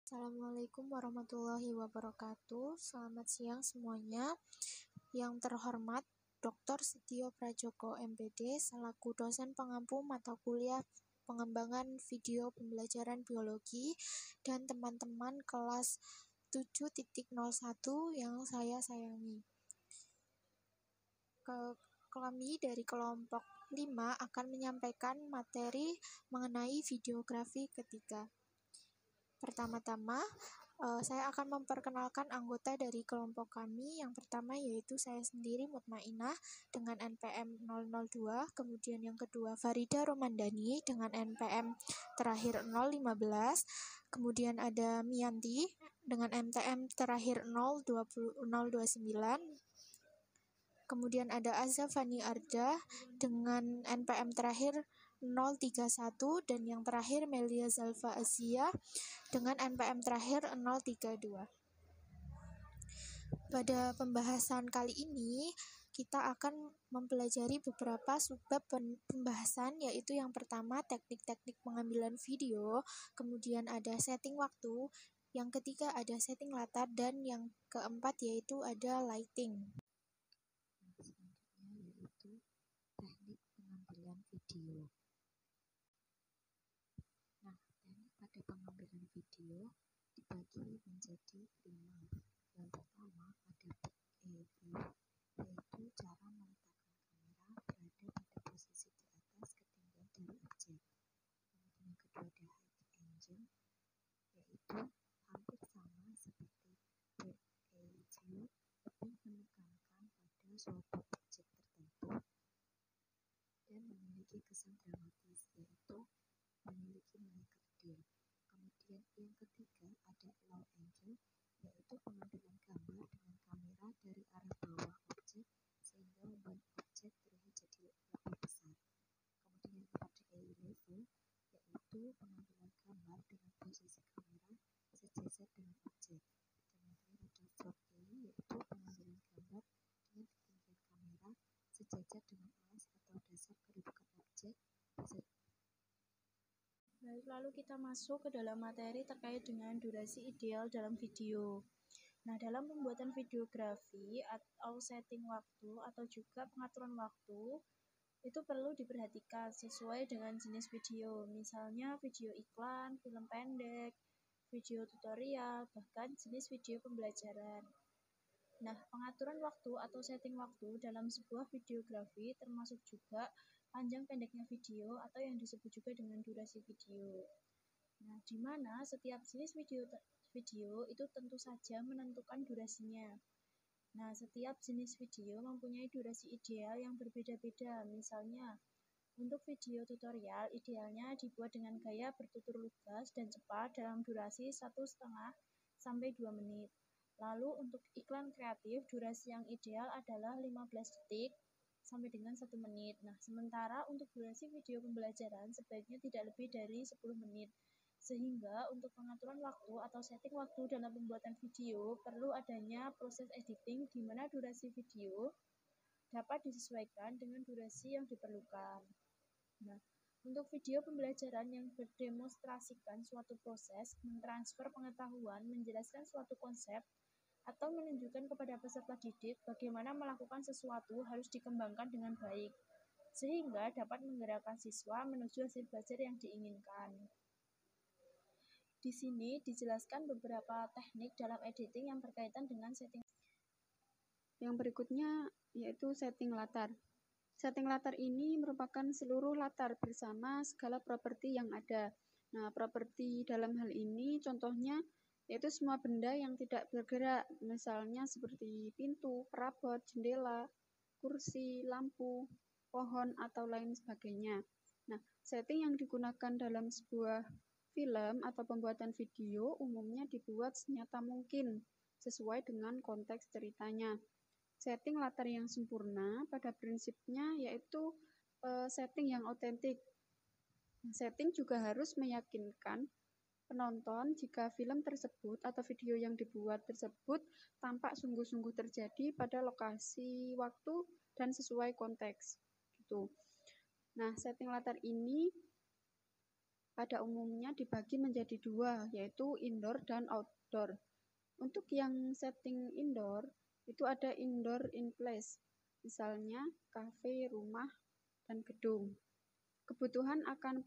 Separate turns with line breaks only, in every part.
Assalamualaikum warahmatullahi wabarakatuh. Selamat siang semuanya. Yang terhormat Dr. Setio Prajoko MPD selaku dosen pengampu mata kuliah pengembangan video pembelajaran biologi dan teman-teman kelas 7.01 yang saya sayangi. Kami dari kelompok 5 akan menyampaikan materi mengenai videografi ketiga. Pertama-tama, saya akan memperkenalkan anggota dari kelompok kami. Yang pertama yaitu saya sendiri Mutmainah dengan NPM 002, kemudian yang kedua Farida Romandani dengan NPM terakhir 015, kemudian ada Mianti dengan NPM terakhir 029, kemudian ada Azafani Arda dengan NPM terakhir 031, dan yang terakhir Melia Zalfa Azia dengan NPM terakhir 032. Pada pembahasan kali ini, kita akan mempelajari beberapa subbab pembahasan, yaitu yang pertama teknik-teknik pengambilan video, kemudian ada setting waktu, yang ketiga ada setting latar, dan yang keempat yaitu ada lighting.
Selanjutnya yaitu teknik pengambilan video. Teknik pada pengambilan video dibagi menjadi 5. Yang pertama ada back view, yaitu cara meletakkan kamera berada pada posisi di atas ketinggian dari objek. Kemudian yang kedua ada hide angle, yaitu hampir sama seperti back view, lebih menekankan pada suatu objek tertentu dan memiliki kesan dramatis, yaitu memiliki nilai kerdil. Kemudian yang ketiga ada low angle, yaitu pengambilan gambar dengan kamera dari arah bawah objek sehingga membuat objek terlihat jadi lebih besar. Kemudian yang keempat ada eye level, yaitu pengambilan gambar dengan posisi kamera sejajar dengan objek. Dan yang terakhir ada front eye, yaitu pengambilan gambar dengan ketinggian kamera sejajar dengan alas atau dasar kedudukan objek.
Lalu kita masuk ke dalam materi terkait dengan durasi ideal dalam video. Dalam pembuatan videografi atau setting waktu atau juga pengaturan waktu, itu perlu diperhatikan sesuai dengan jenis video. Misalnya video iklan, film pendek, video tutorial, bahkan jenis video pembelajaran. Pengaturan waktu atau setting waktu dalam sebuah videografi termasuk juga panjang pendeknya video atau yang disebut juga dengan durasi video. Di mana setiap jenis video itu tentu saja menentukan durasinya. Setiap jenis video mempunyai durasi ideal yang berbeda-beda. Misalnya, untuk video tutorial idealnya dibuat dengan gaya bertutur lugas dan cepat dalam durasi 1,5 sampai 2 menit. Lalu untuk iklan kreatif, durasi yang ideal adalah 15 detik sampai dengan 1 menit. Sementara untuk durasi video pembelajaran sebaiknya tidak lebih dari 10 menit. Sehingga untuk pengaturan waktu atau setting waktu dalam pembuatan video perlu adanya proses editing di mana durasi video dapat disesuaikan dengan durasi yang diperlukan. Untuk video pembelajaran yang berdemonstrasikan suatu proses, mentransfer pengetahuan, menjelaskan suatu konsep, atau menunjukkan kepada peserta didik bagaimana melakukan sesuatu harus dikembangkan dengan baik, sehingga dapat menggerakkan siswa menuju hasil belajar yang diinginkan. Di sini dijelaskan beberapa teknik dalam editing yang berkaitan dengan setting.
Yang berikutnya yaitu setting latar. Setting latar ini merupakan seluruh latar bersama segala properti yang ada. Properti dalam hal ini contohnya yaitu semua benda yang tidak bergerak, misalnya seperti pintu, perabot, jendela, kursi, lampu, pohon, atau lain sebagainya. Setting yang digunakan dalam sebuah film atau pembuatan video umumnya dibuat senyata mungkin sesuai dengan konteks ceritanya. Setting latar yang sempurna pada prinsipnya yaitu setting yang otentik. Setting juga harus meyakinkan penonton jika film tersebut atau video yang dibuat tersebut tampak sungguh-sungguh terjadi pada lokasi, waktu, dan sesuai konteks. Gitu. Setting latar ini pada umumnya dibagi menjadi dua, yaitu indoor dan outdoor. Untuk yang setting indoor, itu ada indoor in place, misalnya kafe, rumah, dan gedung. Kebutuhan akan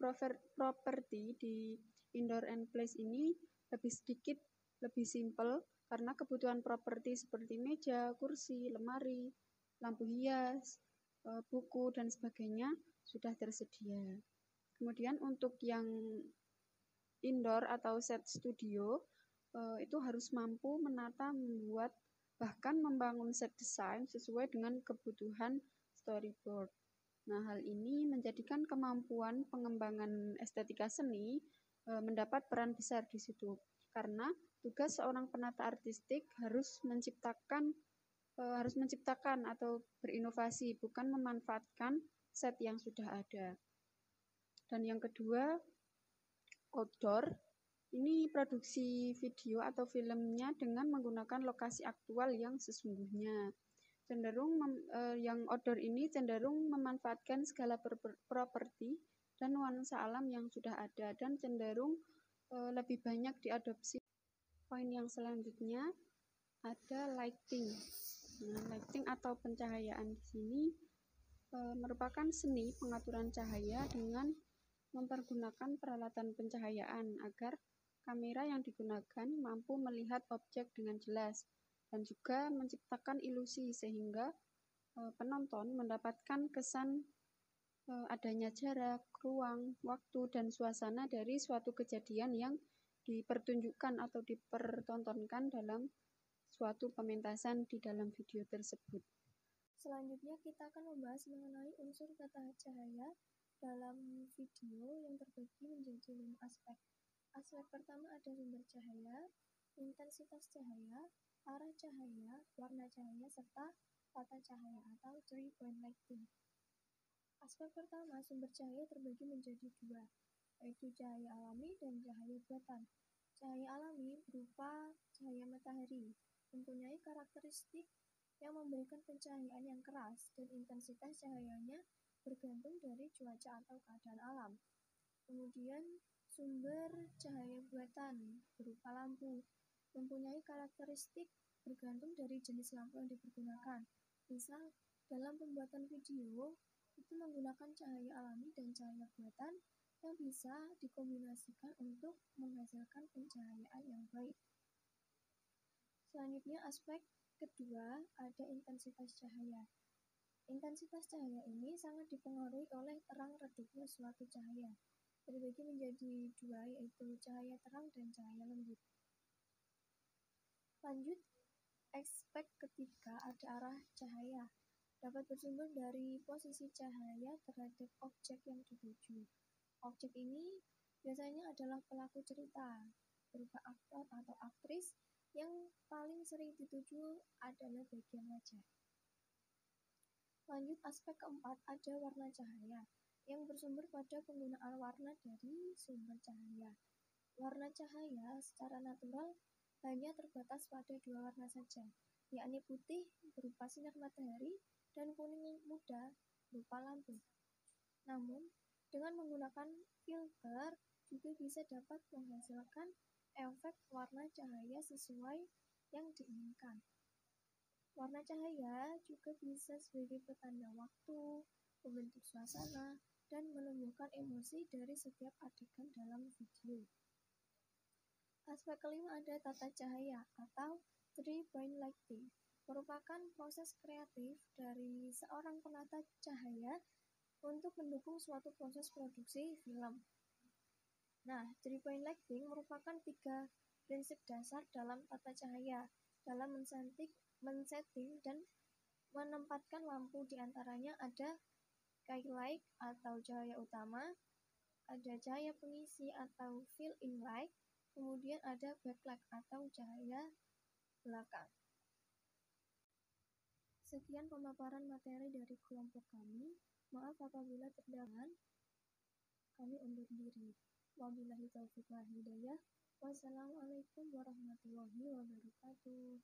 properti di indoor and place ini lebih sedikit, lebih simpel, karena kebutuhan properti seperti meja, kursi, lemari, lampu hias, buku, dan sebagainya sudah tersedia. Kemudian untuk yang indoor atau set studio, itu harus mampu menata, membuat, bahkan membangun set desain sesuai dengan kebutuhan storyboard. Nah, hal ini menjadikan kemampuan pengembangan estetika seni mendapat peran besar di situ. Karena tugas seorang penata artistik harus menciptakan atau berinovasi, bukan memanfaatkan set yang sudah ada. Dan yang kedua, outdoor. Ini produksi video atau filmnya dengan menggunakan lokasi aktual yang sesungguhnya. Yang outdoor ini cenderung memanfaatkan segala properti dan nuansa alam yang sudah ada, dan cenderung lebih banyak diadopsi. Poin yang selanjutnya ada lighting. Nah, lighting atau pencahayaan di sini merupakan seni pengaturan cahaya dengan mempergunakan peralatan pencahayaan agar kamera yang digunakan mampu melihat objek dengan jelas, dan juga menciptakan ilusi sehingga penonton mendapatkan kesan adanya jarak, ruang, waktu, dan suasana dari suatu kejadian yang dipertunjukkan atau dipertontonkan dalam suatu pementasan di dalam video tersebut.
Selanjutnya kita akan membahas mengenai unsur tata cahaya dalam video yang terbagi menjadi 5 aspek. Aspek pertama ada sumber cahaya, intensitas cahaya, arah cahaya, warna cahaya, serta tata cahaya atau 3-point lighting. Aspek pertama, sumber cahaya terbagi menjadi 2, yaitu cahaya alami dan cahaya buatan. Cahaya alami berupa cahaya matahari, mempunyai karakteristik yang memberikan pencahayaan yang keras, dan intensitas cahayanya bergantung dari cuaca atau keadaan alam. Kemudian sumber cahaya buatan berupa lampu, mempunyai karakteristik bergantung dari jenis lampu yang dipergunakan. Misal, dalam pembuatan video itu menggunakan cahaya alami dan cahaya buatan yang bisa dikombinasikan untuk menghasilkan pencahayaan yang baik. Selanjutnya aspek kedua ada intensitas cahaya. Intensitas cahaya ini sangat dipengaruhi oleh terang redupnya suatu cahaya. Terbagi menjadi 2, yaitu cahaya terang dan cahaya lembut. Lanjut, aspek ketiga ada arah cahaya. Dapat bersumber dari posisi cahaya terhadap objek yang dituju. Objek ini biasanya adalah pelaku cerita, berupa aktor atau aktris, yang paling sering dituju adalah bagian wajah. Lanjut, aspek keempat ada warna cahaya, yang bersumber pada penggunaan warna dari sumber cahaya. Warna cahaya secara natural hanya terbatas pada 2 warna saja, yakni putih berupa sinar matahari dan kuning muda berupa lampu. Namun, dengan menggunakan filter juga bisa dapat menghasilkan efek warna cahaya sesuai yang diinginkan. Warna cahaya juga bisa sebagai petanda waktu, membentuk suasana, dan menumbuhkan emosi dari setiap adegan dalam video. Aspek kelima ada tata cahaya atau 3-point lighting, merupakan proses kreatif dari seorang penata cahaya untuk mendukung suatu proses produksi film. Nah, 3-point lighting merupakan 3 prinsip dasar dalam tata cahaya dalam men-setting dan menempatkan lampu. Di antaranya ada skylight atau cahaya utama, ada cahaya pengisi atau fill-in light, kemudian ada backlight atau cahaya belakang. Sekian pemaparan materi dari kelompok kami. Maaf apabila terdapat. Kami undur diri. Wabillahi taufiq wal hidayah. Wassalamualaikum warahmatullahi wabarakatuh.